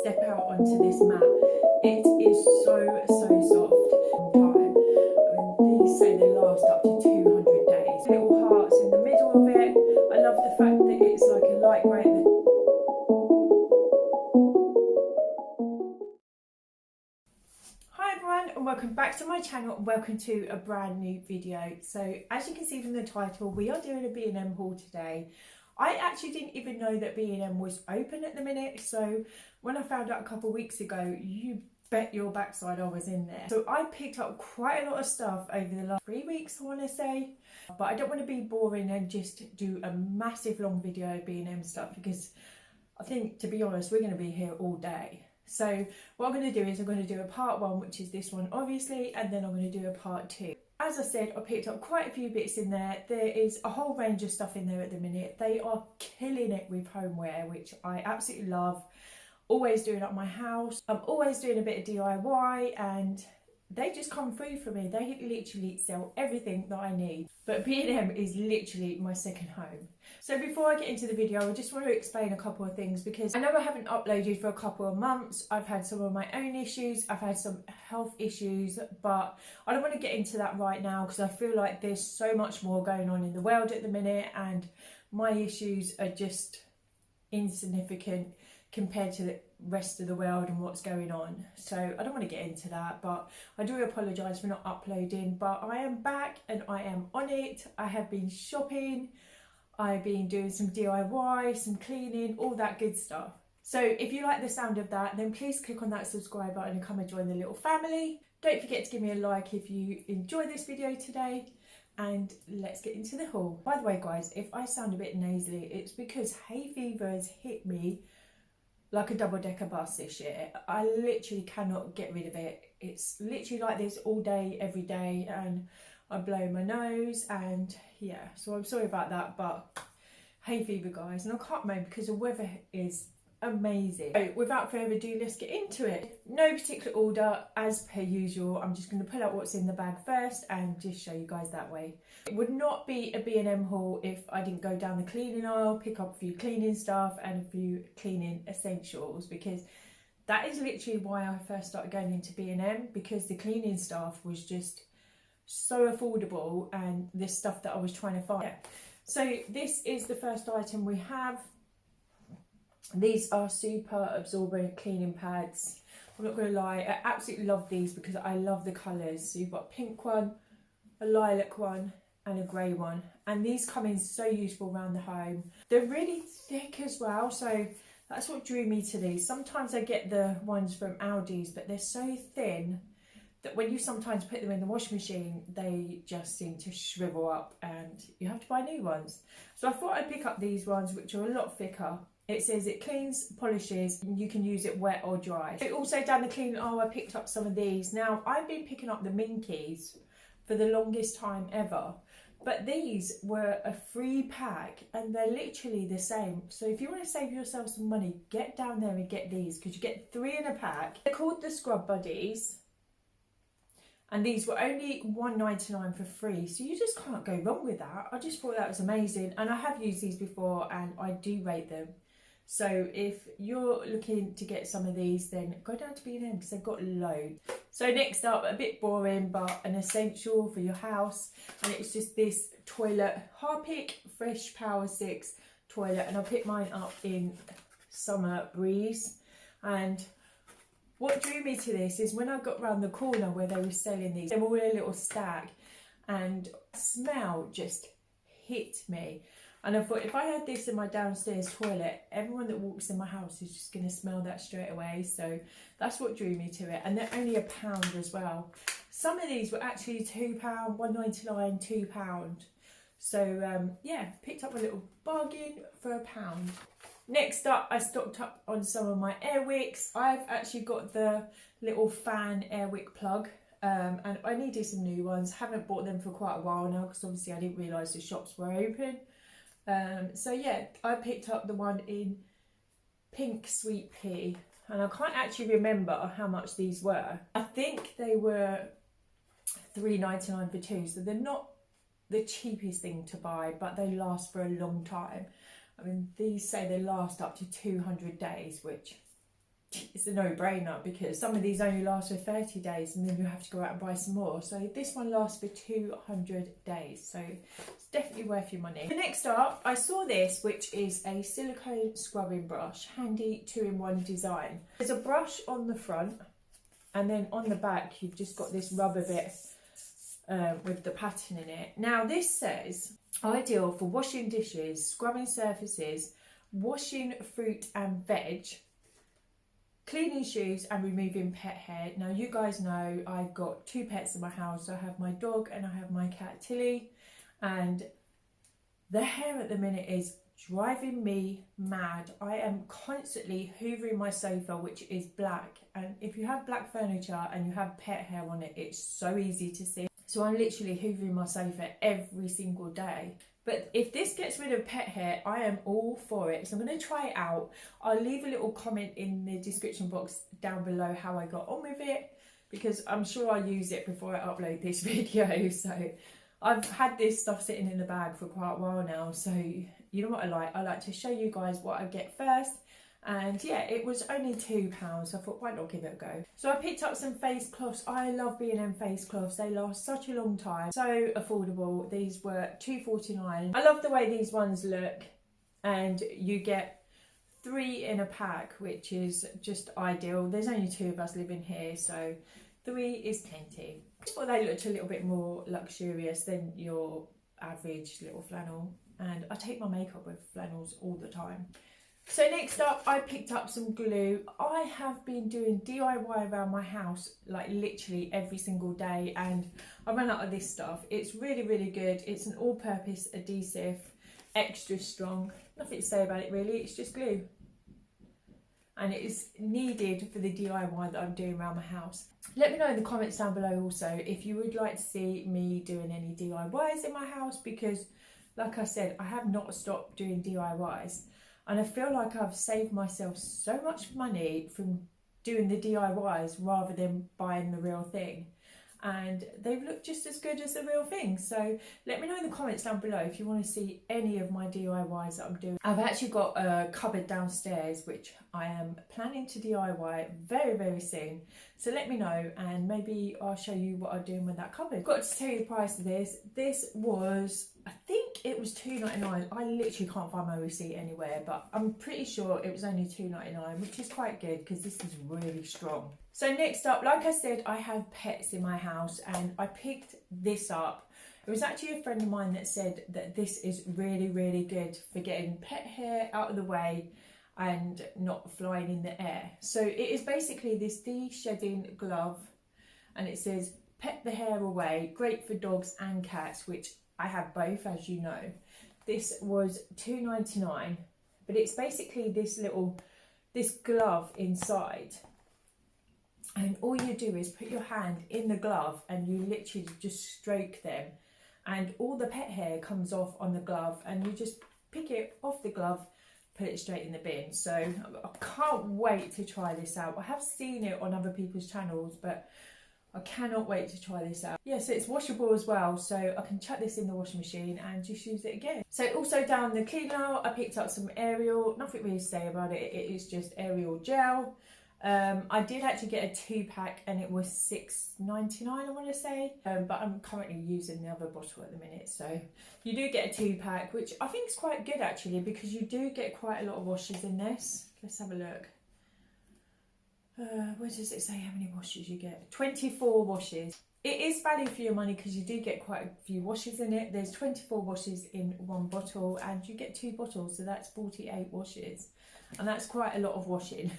step out onto this mat, it is so soft. Time. These say they last up to 200 days. Little hearts in the middle of it. I love the fact that it's like a light grey at the and welcome back to my channel and welcome to a brand new video. So as you can see from the title, we are doing a B&M haul today. I actually didn't even know that B&M was open at the minute, so when I found out a couple of weeks ago, you bet your backside I was in there. So I picked up quite a lot of stuff over the last 3 weeks, I want to say, but I don't want to be boring and just do a massive long video of B&M stuff, because I think, to be honest, we're going to be here all day. So what I'm going to do is I'm going to do a part 1, which is this one obviously, and then I'm going to do a part 2. As I said, I picked up quite a few bits in there. There is a whole range of stuff in there at the minute. They are killing it with homeware, which I absolutely love. Always doing up my house. I'm always doing a bit of DIY, and they just come through for me. They literally sell everything that I need. But B&M is literally my second home. So before I get into the video, I just want to explain a couple of things, because I know I haven't uploaded for a couple of months. I've had some of my own issues. I've had some health issues, but I don't want to get into that right now, because I feel like there's so much more going on in the world at the minute, and my issues are just insignificant compared to the rest of the world and what's going on. So I don't want to get into that, but I do apologise for not uploading, but I am back and I am on it. I have been shopping, I've been doing some DIY, some cleaning, all that good stuff. So if you like the sound of that, then please click on that subscribe button and come and join the little family. Don't forget to give me a like if you enjoy this video today, and let's get into the haul. By the way guys, if I sound a bit nasally, it's because hay fever has hit me like a double-decker bus this year. I literally cannot get rid of it. It's literally like this all day, every day, and I blow my nose, and yeah, so I'm sorry about that, but hay fever guys, and I can't moan because the weather is amazing. So without further ado, let's get into it. No particular order, as per usual. I'm just going to pull out what's in the bag first and just show you guys that way. It would not be a B&M haul if I didn't go down the cleaning aisle, pick up a few cleaning stuff and a few cleaning essentials, because that is literally why I first started going into B&M, because the cleaning stuff was just so affordable, and the stuff that I was trying to find. Yeah. So this is the first item we have. These are super absorbent cleaning pads. I'm not going to lie, I absolutely love these because I love the colours. So you've got a pink one, a lilac one and a grey one, and these come in so useful around the home. They're really thick as well, so that's what drew me to these. Sometimes I get the ones from Aldi's, but they're so thin that when you sometimes put them in the washing machine, they just seem to shrivel up and you have to buy new ones. So I thought I'd pick up these ones, which are a lot thicker. It says it cleans, polishes, and you can use it wet or dry. So also down the clean aisle, I picked up some of these. Now, I've been picking up the Minkies for the longest time ever, but these were a free pack and they're literally the same. So if you want to save yourself some money, get down there and get these, because you get 3 in a pack. They're called the Scrub Buddies, and these were only $1.99 for free, so you just can't go wrong with that. I just thought that was amazing, and I have used these before and I do rate them. So if you're looking to get some of these, then go down to B&M because they've got loads. So next up, a bit boring but an essential for your house, and it's just this toilet, Harpic Fresh Power 6 toilet, and I picked mine up in Summer Breeze. And what drew me to this is when I got round the corner where they were selling these, they were all in a little stack, and smell just hit me. And I thought, if I had this in my downstairs toilet, everyone that walks in my house is just going to smell that straight away. So that's what drew me to it. And they're only £1 as well. Some of these were actually £2, $1.99, £2. So yeah, picked up a little bargain for £1. Next up, I stocked up on some of my air wicks. I've actually got the little fan air wick plug. And I needed some new ones. Haven't bought them for quite a while now, because obviously I didn't realise the shops were open. So yeah, I picked up the one in pink sweet pea, and I can't actually remember how much these were. I think they were $3.99 for 2, so they're not the cheapest thing to buy, but they last for a long time. I mean, these say they last up to 200 days, which it's a no-brainer because some of these only last for 30 days and then you have to go out and buy some more. So this one lasts for 200 days, so it's definitely worth your money. Next up, I saw this, which is a silicone scrubbing brush, handy 2-in-1 design. There's a brush on the front, and then on the back you've just got this rubber bit with the pattern in it. Now this says ideal for washing dishes, scrubbing surfaces, washing fruit and veg, cleaning shoes and removing pet hair. Now you guys know I've got 2 pets in my house. I have my dog and I have my cat Tilly, and the hair at the minute is driving me mad. I am constantly hoovering my sofa, which is black, and if you have black furniture and you have pet hair on it, it's so easy to see. So I'm literally hoovering my sofa every single day. But if this gets rid of pet hair, I am all for it. So I'm going to try it out. I'll leave a little comment in the description box down below how I got on with it, because I'm sure I'll use it before I upload this video. So I've had this stuff sitting in the bag for quite a while now. So you know what I like to show you guys what I get first. And yeah, it was only £2, so I thought, why not give it a go? So I picked up some face cloths. I love B&M face cloths. They last such a long time. So affordable. These were £2.49. I love the way these ones look. And you get 3 in a pack, which is just ideal. There's only 2 of us living here, so 3 is plenty. I thought they looked a little bit more luxurious than your average little flannel. And I take my makeup with flannels all the time. So next up, I picked up some glue. I have been doing DIY around my house like literally every single day, and I ran out of this stuff. It's really, really good. It's an all-purpose adhesive, extra strong. Nothing to say about it really, it's just glue. And it is needed for the DIY that I'm doing around my house. Let me know in the comments down below also if you would like to see me doing any DIYs in my house, because like I said, I have not stopped doing DIYs. And I feel like I've saved myself so much money from doing the DIYs rather than buying the real thing. And they look just as good as the real thing. So let me know in the comments down below if you want to see any of my DIYs that I'm doing. I've actually got a cupboard downstairs which I am planning to DIY very, very soon. So let me know and maybe I'll show you what I'm doing with that cupboard. I've got to tell you the price of this. This was, I think it was £2.99. I literally can't find my receipt anywhere, but I'm pretty sure it was only £2.99, which is quite good because this is really strong. So next up, like I said, I have pets in my house and I picked this up. It was actually a friend of mine that said that this is really, really good for getting pet hair out of the way and not flying in the air. So it is basically this de-shedding glove, and it says pet the hair away, great for dogs and cats, which I have both, as you know. This was £2.99, but it's basically this glove inside. And all you do is put your hand in the glove and you literally just stroke them, and all the pet hair comes off on the glove, and you just pick it off the glove, put it straight in the bin. So I can't wait to try this out. I have seen it on other people's channels, but I cannot wait to try this out. Yeah, so it's washable as well, so I can chuck this in the washing machine and just use it again. So also down the cleaner, I picked up some Ariel. Nothing really to say about it. It is just Ariel gel. I did actually get a 2-pack and it was £6.99, I want to say, but I'm currently using the other bottle at the minute. So you do get a 2-pack, which I think is quite good actually, because you do get quite a lot of washes in this. Let's have a look. Where does it say how many washes you get? 24 washes. It is value for your money because you do get quite a few washes in it. There's 24 washes in one bottle and you get 2 bottles, so that's 48 washes. And that's quite a lot of washing.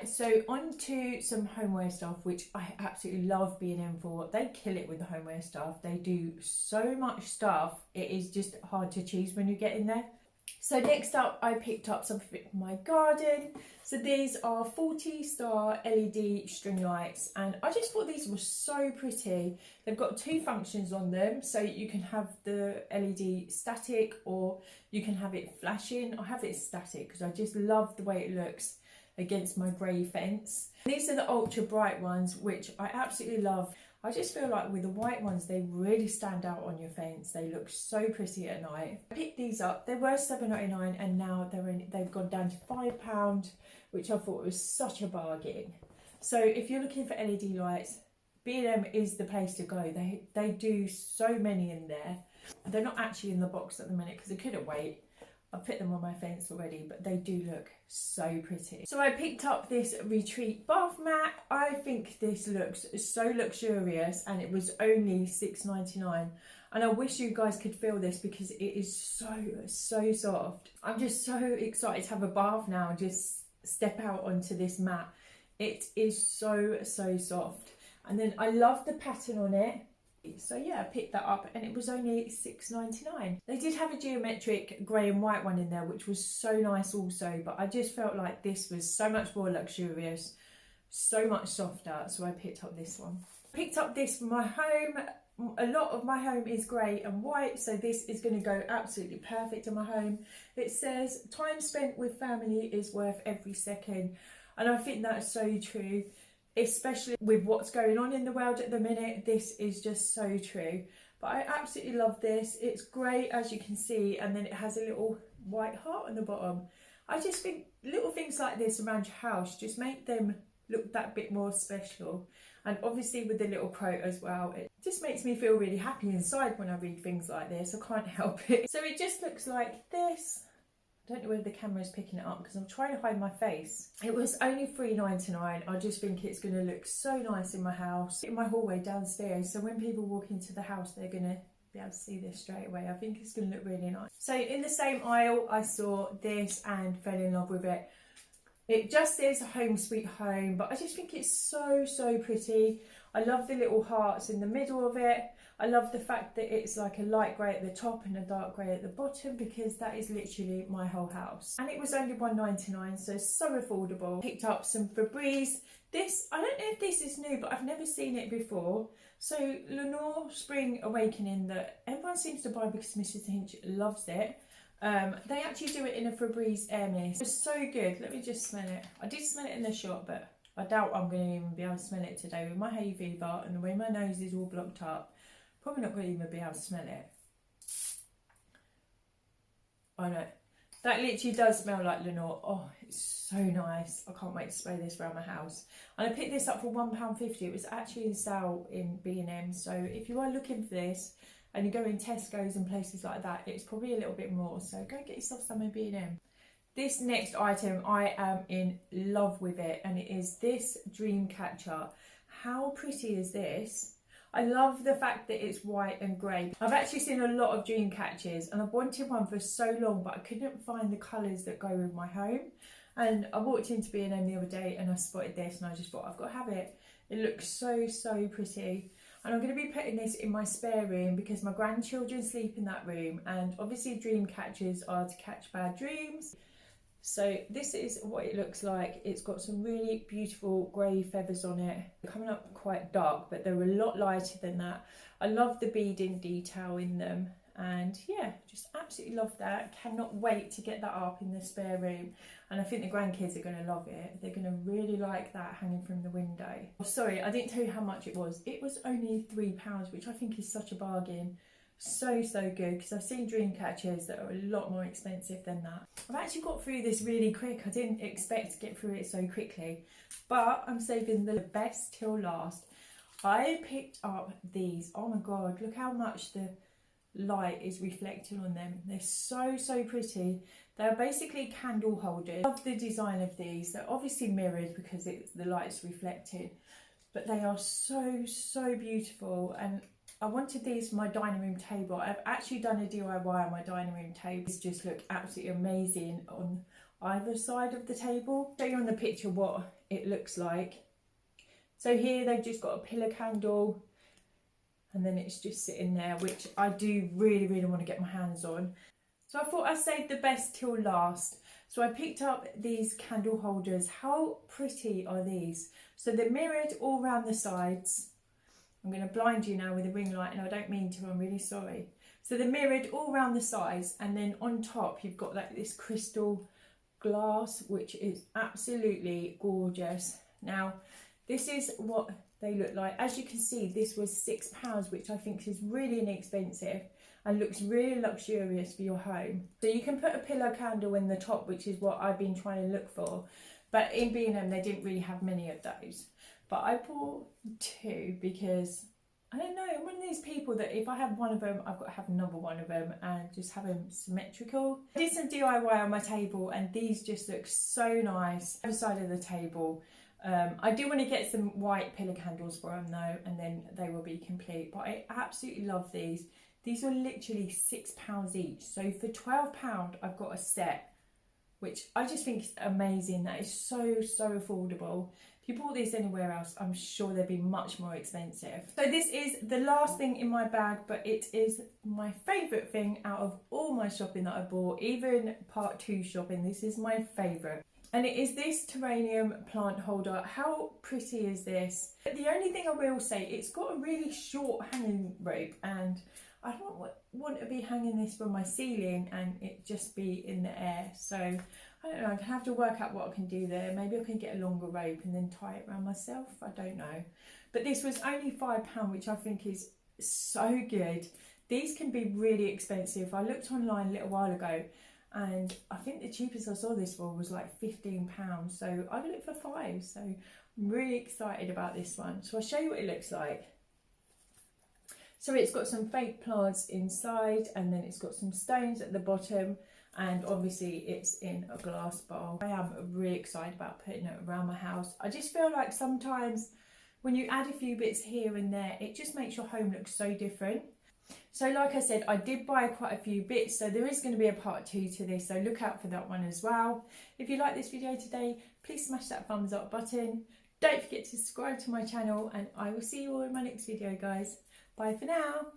So on to some homeware stuff, which I absolutely love B&M for. They kill it with the homeware stuff. They do so much stuff. It is just hard to choose when you get in there. So next up, I picked up something for my garden. So these are 40-star LED string lights, and I just thought these were so pretty. They've got 2 functions on them, so you can have the LED static or you can have it flashing. I have it static because I just love the way it looks against my grey fence. These are the ultra bright ones, which I absolutely love. I just feel like with the white ones, they really stand out on your fence. They look so pretty at night. I picked these up. They were £7.99 and now they've gone down to £5, which I thought was such a bargain. So if you're looking for LED lights, B&M is the place to go. They do so many in there. They're not actually in the box at the minute because I couldn't wait. I've put them on my fence already, but they do look so pretty. So I picked up this Retreat bath mat. I think this looks so luxurious and it was only £6.99. And I wish you guys could feel this because it is so soft. I'm just so excited to have a bath now and just step out onto this mat. It is so soft. And then I love the pattern on it. So yeah, I picked that up and it was only £6.99. They did have a geometric grey and white one in there, which was so nice also, but I just felt like this was so much more luxurious, so much softer, so I picked up this one. Picked up this for my home. A lot of my home is grey and white, so this is going to go absolutely perfect in my home. It says, time spent with family is worth every second, and I think that's so true. Especially with what's going on in the world at the minute, this is just so true. But I absolutely love this. It's great, as you can see, and then it has a little white heart on the bottom. I just think little things like this around your house just make them look that bit more special. And obviously with the little quote as well, it just makes me feel really happy inside when I read things like this. I can't help it. So it just looks like this. I don't know whether the camera is picking it up because I'm trying to hide my face. It was only £3.99. I just think it's going to look so nice in my house, in my hallway downstairs. So when people walk into the house, they're going to be able to see this straight away. I think it's going to look really nice. So in the same aisle, I saw this and fell in love with it. It just says Home Sweet Home, but I just think it's so pretty. I love the little hearts in the middle of it. I love the fact that it's like a light grey at the top and a dark grey at the bottom, because that is literally my whole house. And it was only £1.99, so affordable. Picked up some Febreze. This, I don't know if this is new, but I've never seen it before. So Lenore Spring Awakening, that everyone seems to buy because Mrs. Hinch loves it. They actually do it in a Febreze air mist. It's so good. Let me just smell it. I did smell it in the shop, but I doubt I'm going to even be able to smell it today with my hay fever and the way my nose is all blocked up. Probably not going to even be able to smell it. I know. That literally does smell like Lenore. Oh, it's so nice. I can't wait to spray this around my house. And I picked this up for £1.50. It was actually in sale in B&M. So if you are looking for this and you go in Tesco's and places like that, it's probably a little bit more. So go get yourself some in B&M. This next item, I am in love with it. And it is this dream catcher. How pretty is this? I love the fact that it's white and grey. I've actually seen a lot of dream catchers and I've wanted one for so long, but I couldn't find the colours that go with my home. And I walked into B&M the other day and I spotted this and I just thought, I've got to have it. It looks so pretty. And I'm going to be putting this in my spare room because my grandchildren sleep in that room. And obviously dream catchers are to catch bad dreams. So this is what it looks like. It's got some really beautiful grey feathers on it. They're coming up quite dark, but they're a lot lighter than that. I love the beading detail in them. And yeah, just absolutely love that. Cannot wait to get that up in the spare room. And I think the grandkids are going to love it. They're going to really like that hanging from the window. Oh, sorry, I didn't tell you how much it was. It was only £3, which I think is such a bargain. So good, because I've seen dream catchers that are a lot more expensive than that. I've actually got through this really quick. I didn't expect to get through it so quickly, but I'm saving the best till last. I picked up these. Oh my god, look how much the light is reflecting on them. They're so pretty. They're basically candle holders. I love the design of these. They're obviously mirrored because the light's reflected, but they are so beautiful. And I wanted these for my dining room table. I've actually done a DIY on my dining room table. These just look absolutely amazing on either side of the table. I'll show you on the picture what it looks like. So here they've just got a pillar candle and then it's just sitting there, which I do really want to get my hands on. So I thought I'd save the best till last. So I picked up these candle holders. How pretty are these? So they're mirrored all around the sides. I'm going to blind you now with a ring light and I don't mean to, I'm really sorry. So they're mirrored all around the sides and then on top you've got like this crystal glass, which is absolutely gorgeous. Now this is what they look like. As you can see, this was £6, which I think is really inexpensive and looks really luxurious for your home. So you can put a pillow candle in the top, which is what I've been trying to look for. But in B&M, they didn't really have many of those. But I bought 2 because, I don't know, I'm one of these people that if I have one of them, I've got to have another one of them and just have them symmetrical. I did some DIY on my table and these just look so nice. Other side of the table. I do want to get some white pillow candles for them though, and then they will be complete. But I absolutely love these. These were literally £6 each. So for £12, I've got a set, which I just think is amazing. That is so, so affordable. If you bought this anywhere else, I'm sure they'd be much more expensive. So this is the last thing in my bag, but it is my favourite thing out of all my shopping that I bought, even part 2 shopping. This is my favourite. And it is this terrarium plant holder. How pretty is this? The only thing I will say, it's got a really short hanging rope, and I don't want to be hanging this from my ceiling and it just be in the air. So I don't know, I'm gonna have to work out what I can do there. Maybe I can get a longer rope and then tie it around myself. I don't know. But this was only £5, which I think is so good. These can be really expensive. I looked online a little while ago and I think the cheapest I saw this for was like £15. So I got it for 5. So I'm really excited about this one. So I'll show you what it looks like. So it's got some fake plants inside, and then it's got some stones at the bottom, and obviously it's in a glass bowl. I am really excited about putting it around my house. I just feel like sometimes when you add a few bits here and there, it just makes your home look so different. So like I said, I did buy quite a few bits, so there is going to be a part 2 to this, so look out for that one as well. If you like this video today, please smash that thumbs up button. Don't forget to subscribe to my channel, and I will see you all in my next video, guys. Bye for now.